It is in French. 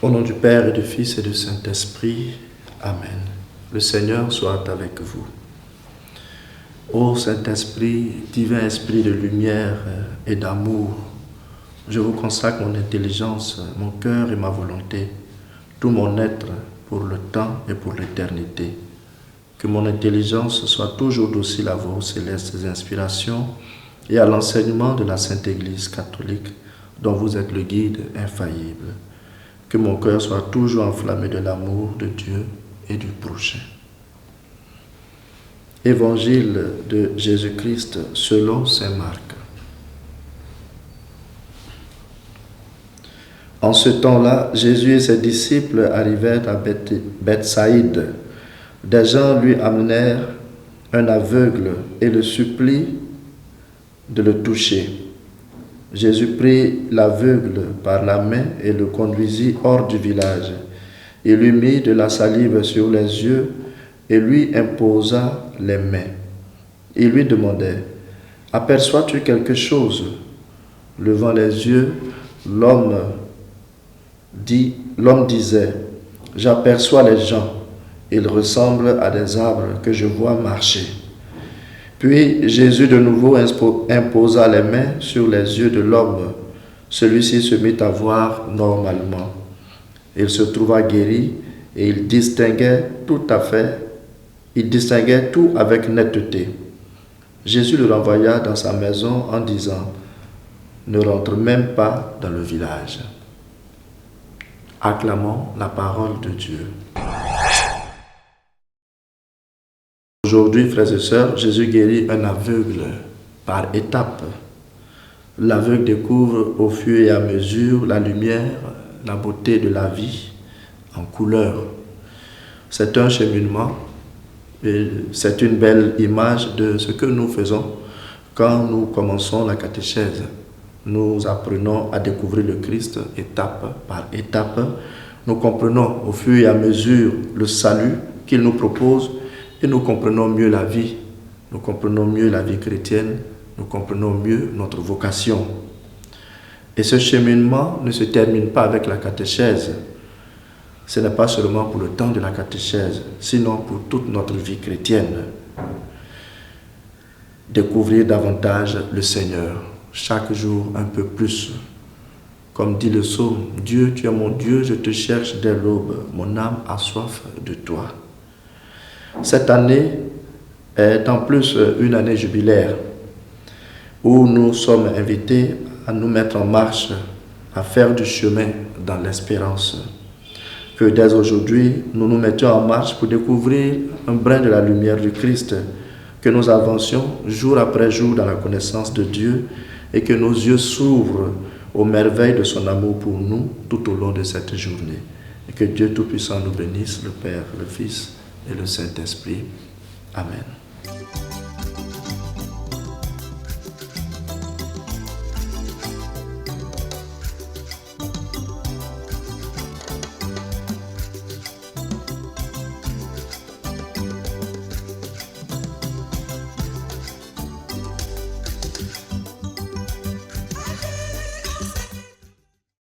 Au nom du Père et du Fils et du Saint-Esprit, Amen. Le Seigneur soit avec vous. Ô Saint-Esprit, divin Esprit de lumière et d'amour, je vous consacre mon intelligence, mon cœur et ma volonté, tout mon être pour le temps et pour l'éternité. Que mon intelligence soit toujours docile à vos célestes inspirations et à l'enseignement de la Sainte Église catholique, dont vous êtes le guide infaillible. Que mon cœur soit toujours enflammé de l'amour de Dieu et du prochain. Évangile de Jésus-Christ selon saint Marc. En ce temps-là, Jésus et ses disciples arrivèrent à Bethsaïde. Des gens lui amenèrent un aveugle et le supplient de le toucher. Jésus prit l'aveugle par la main et le conduisit hors du village. Il lui mit de la salive sur les yeux et lui imposa les mains. Il lui demandait: « Aperçois-tu quelque chose ?» Levant les yeux, l'homme disait: « J'aperçois les gens. Ils ressemblent à des arbres que je vois marcher. » Puis Jésus de nouveau imposa les mains sur les yeux de l'homme. Celui-ci se mit à voir normalement. Il se trouva guéri et il distinguait tout avec netteté. Jésus le renvoya dans sa maison en disant: « Ne rentre même pas dans le village. » Acclamons la parole de Dieu. Aujourd'hui, frères et sœurs, Jésus guérit un aveugle par étapes. L'aveugle découvre au fur et à mesure la lumière, la beauté de la vie en couleur. C'est un cheminement et c'est une belle image de ce que nous faisons quand nous commençons la catéchèse. Nous apprenons à découvrir le Christ étape par étape. Nous comprenons au fur et à mesure le salut qu'il nous propose. Et nous comprenons mieux la vie, nous comprenons mieux la vie chrétienne, nous comprenons mieux notre vocation. Et ce cheminement ne se termine pas avec la catéchèse. Ce n'est pas seulement pour le temps de la catéchèse, sinon pour toute notre vie chrétienne. Découvrir davantage le Seigneur, chaque jour un peu plus. Comme dit le psaume: « Dieu, tu es mon Dieu, je te cherche dès l'aube, mon âme a soif de toi. » Cette année est en plus une année jubilaire où nous sommes invités à nous mettre en marche, à faire du chemin dans l'espérance. Que dès aujourd'hui, nous nous mettions en marche pour découvrir un brin de la lumière du Christ, que nous avancions jour après jour dans la connaissance de Dieu et que nos yeux s'ouvrent aux merveilles de son amour pour nous tout au long de cette journée. Et que Dieu Tout-Puissant nous bénisse, le Père, le Fils et le Saint-Esprit. Amen.